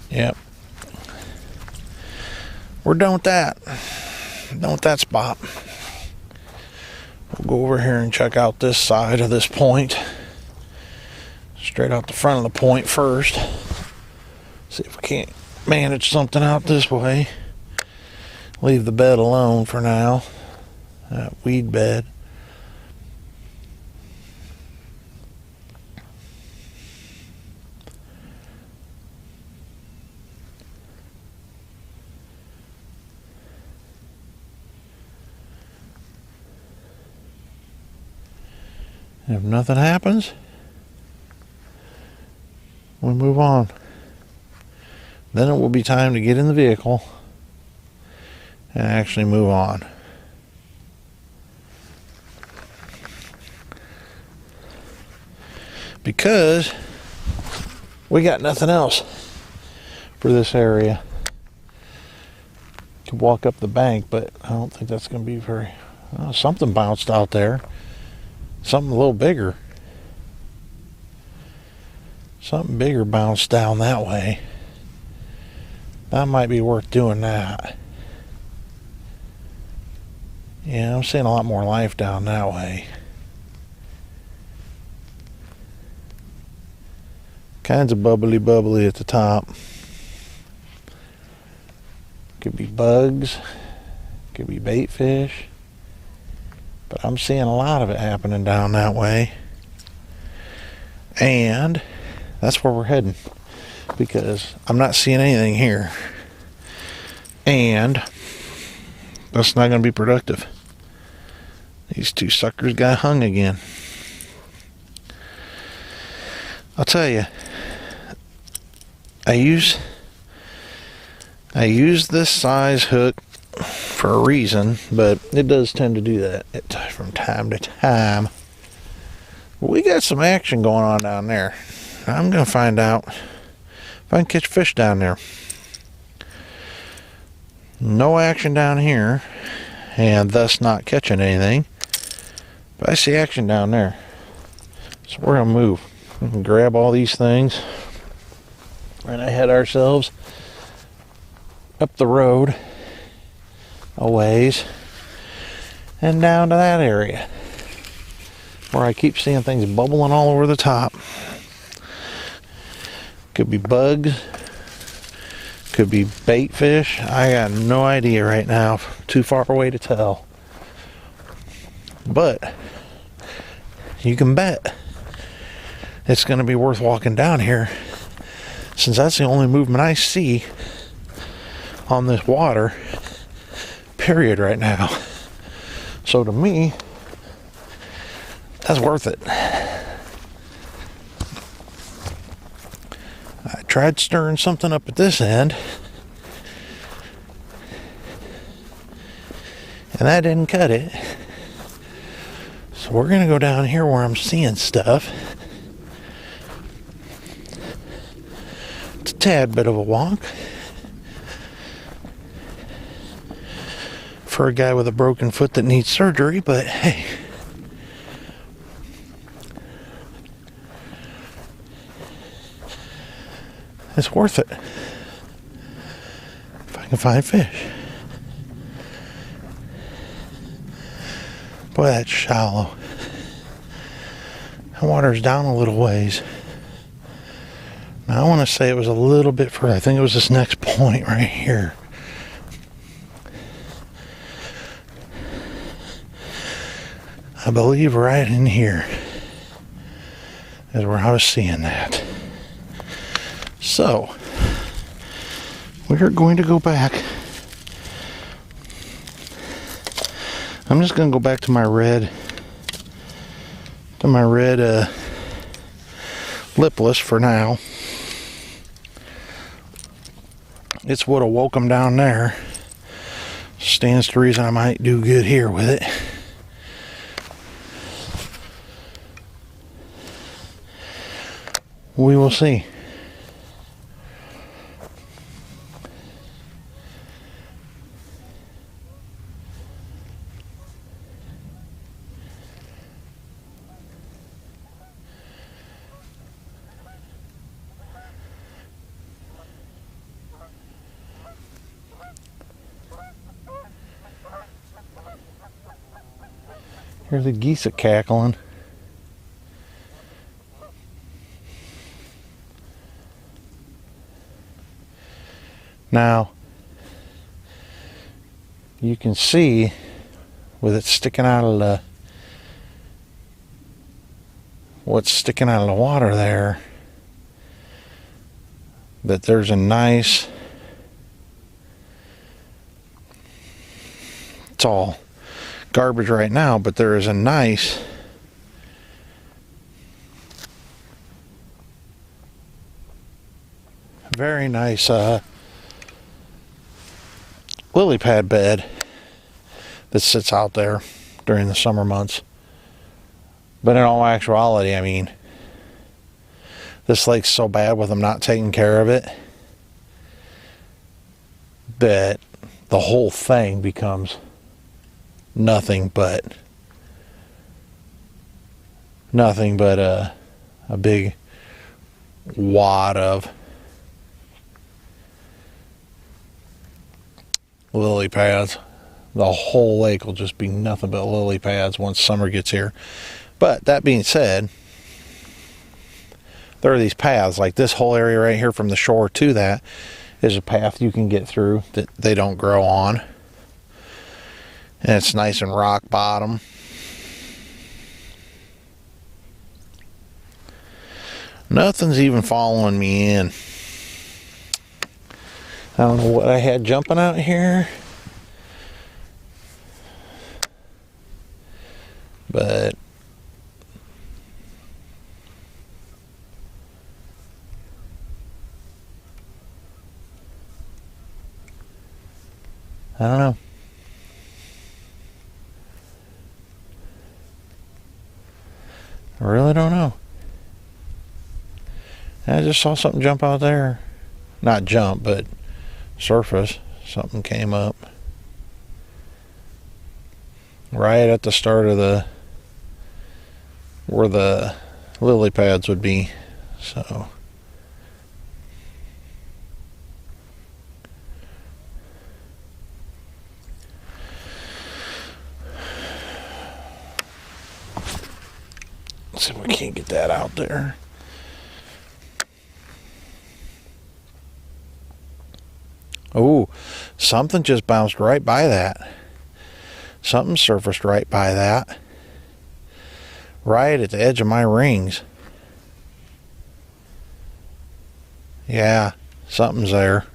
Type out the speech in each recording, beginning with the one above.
Yep. We're done with that. Done with that spot. We'll go over here and check out this side of this point. Straight out the front of the point first. See if we can't manage something out this way. Leave the bed alone for now. That weed bed. If nothing happens, we move on. Then it will be time to get in the vehicle and actually move on. Because we got nothing else for this area. Could walk up the bank, but I don't think that's going to be very... something bounced out there. Something a little bigger. Something bigger bounced down that way. That might be worth doing that. Yeah, I'm seeing a lot more life down that way. Kinds of bubbly at the top. Could be bugs. Could be bait fish. But I'm seeing a lot of it happening down that way. And that's where we're heading. Because I'm not seeing anything here. And that's not going to be productive. These two suckers got hung again. I'll tell you, I use this size hook for a reason, but it does tend to do that from time to time. We got some action going on down there. I'm going to find out if I can catch fish down there. No action down here, and thus not catching anything. But I see action down there. So we're going to move. We can grab all these things and head ourselves up the road a ways and down to that area where I keep seeing things bubbling all over the top. Could be bugs, could be bait fish. I got no idea right now. Too far away to tell. But you can bet it's going to be worth walking down here, since that's the only movement I see on this water, period, right now. So to me, that's worth it. I tried stirring something up at this end, and that didn't cut it. So we're going to go down here where I'm seeing stuff. It's a tad bit of a walk for a guy with a broken foot that needs surgery, but hey, it's worth it if I can find fish. Boy, that's shallow. The water's down a little ways. Now I want to say it was a little bit further. I think it was this next point right here. I believe right in here is where I was seeing that. So, we're going to go back. I'm just going to go back to my red lipless for now. It's what awoke them down there. Stands to reason I might do good here with it. We will see. Here's the geese a cackling. Now, you can see with it sticking out of the, what's sticking out of the water there, that there's a nice, it's all garbage right now, but there is a nice very nice lily pad bed that sits out there during the summer months. But in all actuality, I mean, this lake's so bad with them not taking care of it that the whole thing becomes nothing but a big wad of lily pads. The whole lake will just be nothing but lily pads once summer gets here. But that being said, there are these paths, like this whole area right here from the shore to that is a path you can get through that they don't grow on. And it's nice and rock bottom. Nothing's even following me in. I don't know what I had jumping out here, but I don't know. I really don't know. I just saw something jump out there. Not jump, but surface. Something came up right at the start of the where the lily pads would be. So let's see if we can't get that out there. Oh, something just bounced right by that. Something surfaced right by that. Right at the edge of my rings. Yeah, something's there.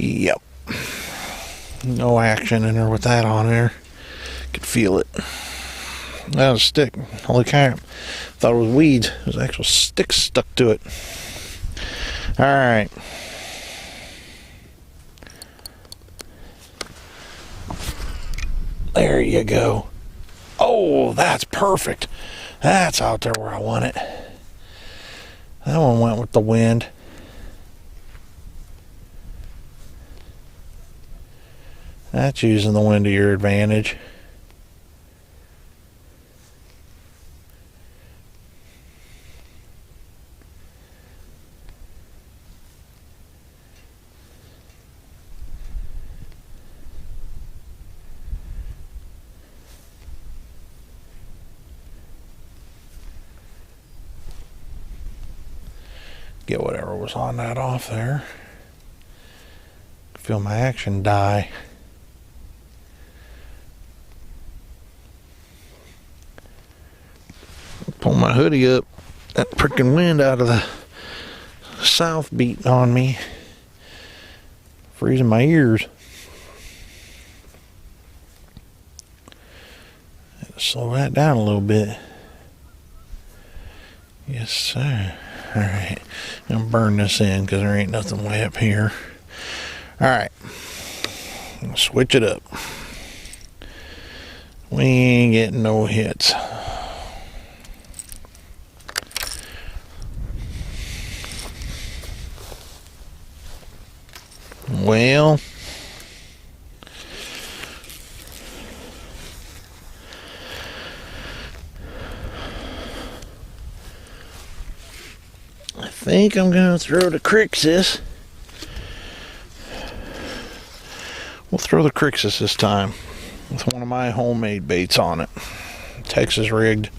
Yep. No action in there with that on there. Could feel it. That was a stick. Holy cow. Thought it was weeds. There's actual sticks stuck to it. Alright. There you go. Oh, that's perfect. That's out there where I want it. That one went with the wind. That's using the wind to your advantage. Get whatever was on that off there. Feel my action die. Pull my hoodie up. That freaking wind out of the south beating on me. Freezing my ears. Had to slow that down a little bit. Yes, sir. Alright. I'm going to burn this in because there ain't nothing way up here. Alright. Switch it up. We ain't getting no hits. Well, I think I'm going to throw the Crixus. We'll throw the Crixus this time with one of my homemade baits on it. Texas rigged.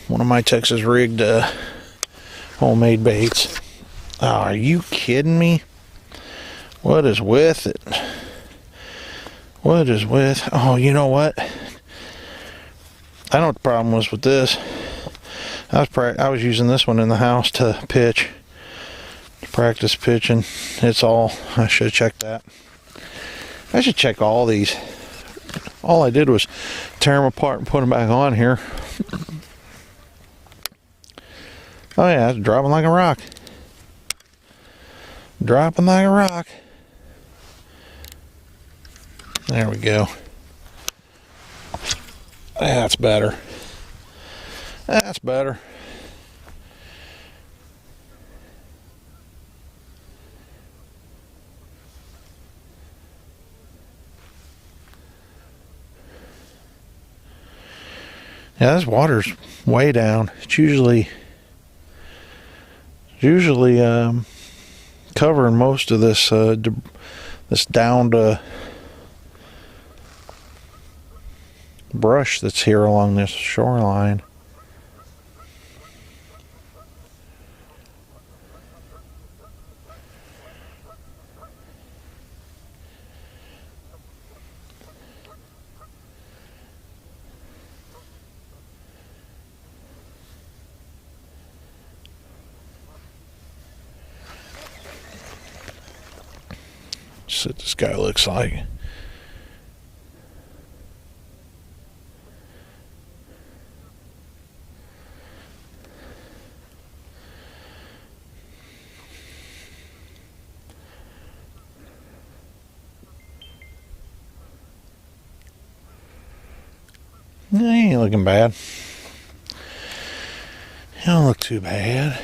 One of my Texas rigged homemade baits. Oh, are you kidding me? What is with it? What is with... Oh, you know what? I know what the problem was with this. I was using this one in the house to pitch. To practice pitching. It's all... I should have checked that. I should check all these. All I did was tear them apart and put them back on here. Oh yeah, it's dropping like a rock. Dropping like a rock. There we go. That's better. That's better. Yeah, this water's way down. It's usually covering most of this this downed brush that's here along this shoreline. See what this guy looks like. He ain't looking bad. He don't look too bad.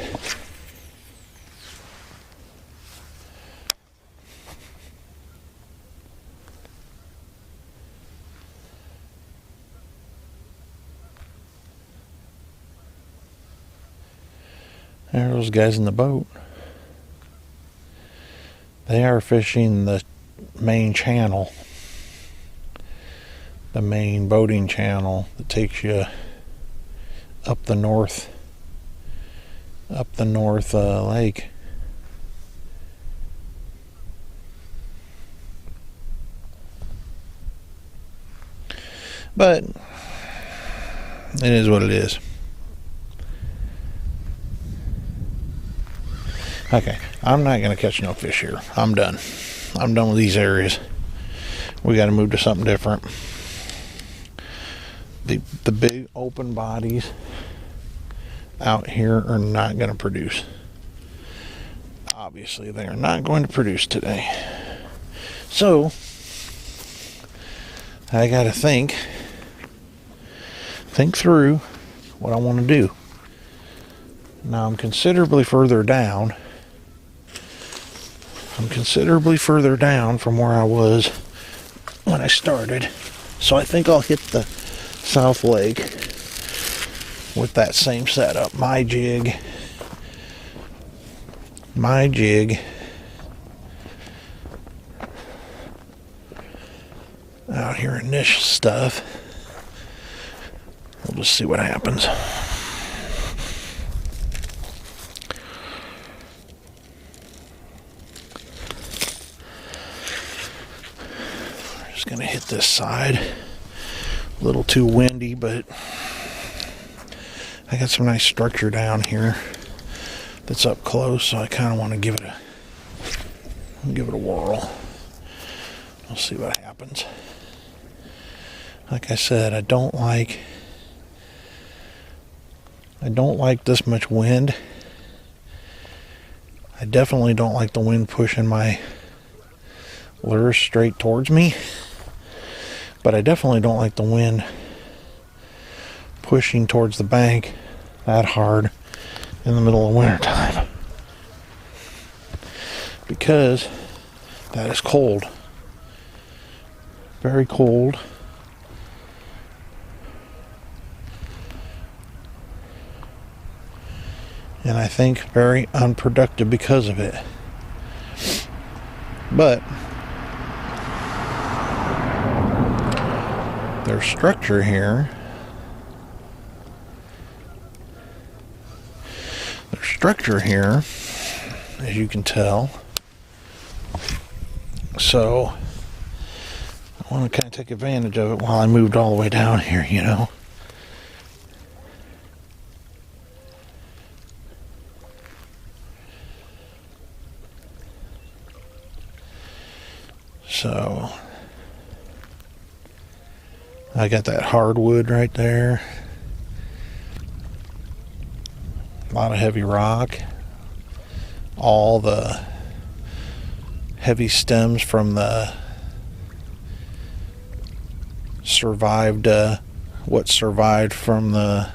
There are those guys in the boat. They are fishing the main channel. The main boating channel that takes you up the north lake. But it is what it is. Okay, I'm not going to catch no fish here. I'm done. I'm done with these areas. We got to move to something different. The big open bodies out here are not going to produce. Obviously, they are not going to produce today. So, I got to think through what I want to do. Now, I'm considerably further down. I'm considerably further down from where I was when I started. So I think I'll hit the South Lake with that same setup. My jig. Out here in this stuff. We'll just see what happens. Just gonna hit this side. A little too windy, but I got some nice structure down here that's up close, so I kind of want to give it a whirl. We'll see what happens. Like I said, I don't like this much wind. I definitely don't like the wind pushing my lures straight towards me. But I definitely don't like the wind pushing towards the bank that hard in the middle of winter time. Because That is cold. Very cold. And I think very unproductive because of it. But there's structure here. There's structure here, as you can tell. So I want to kind of take advantage of it while I moved all the way down here, you know. So I got that hardwood right there. A lot of heavy rock. All the heavy stems from the survived, what survived from the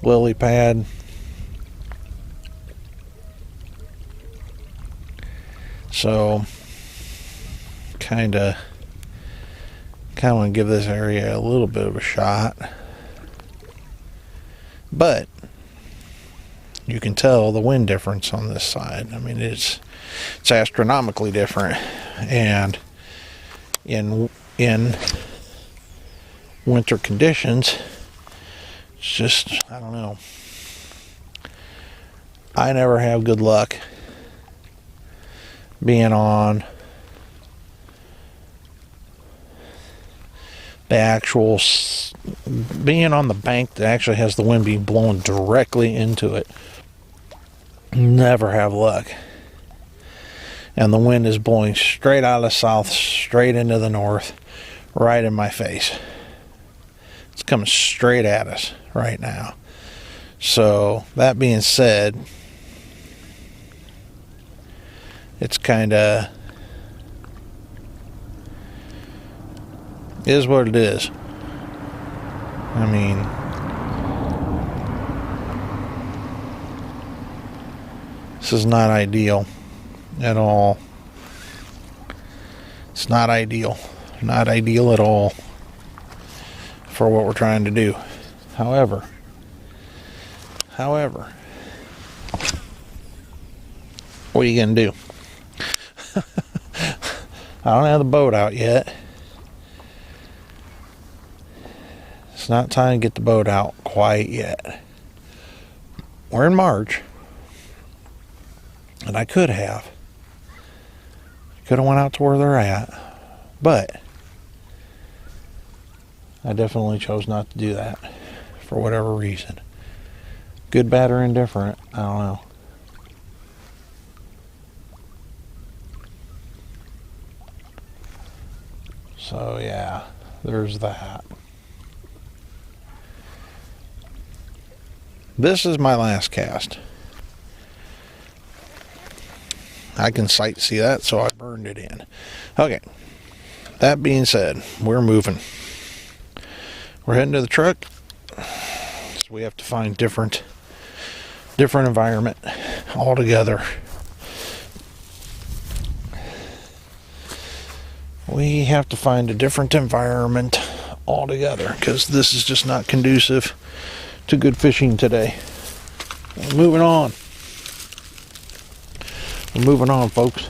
lily pad. So kind of want to give this area a little bit of a shot. But you can tell the wind difference on this side. I mean, it's astronomically different. And in winter conditions, it's just, I don't know. I never have good luck being on the actual, being on the bank that actually has the wind being blown directly into it. Never have luck. And the wind is blowing straight out of the south, straight into the north, right in my face. It's coming straight at us right now. So that being said, it's kind of is what it is. I mean, this is not ideal at all. It's not ideal. Not ideal at all for what we're trying to do. However, what are you going to do? I don't have the boat out yet. It's not time to get the boat out quite yet. We're in March. And I could have went out to where they're at. But I definitely chose not to do that for whatever reason. Good, bad, or indifferent, I don't know. So yeah, there's that. This is my last cast. I can sight see that, so I burned it in. Okay, that being said, we're moving. We're heading to the truck. So we have to find different environment altogether. We have to find a different environment altogether because this is just not conducive to good fishing today. Moving on. We're moving on, folks.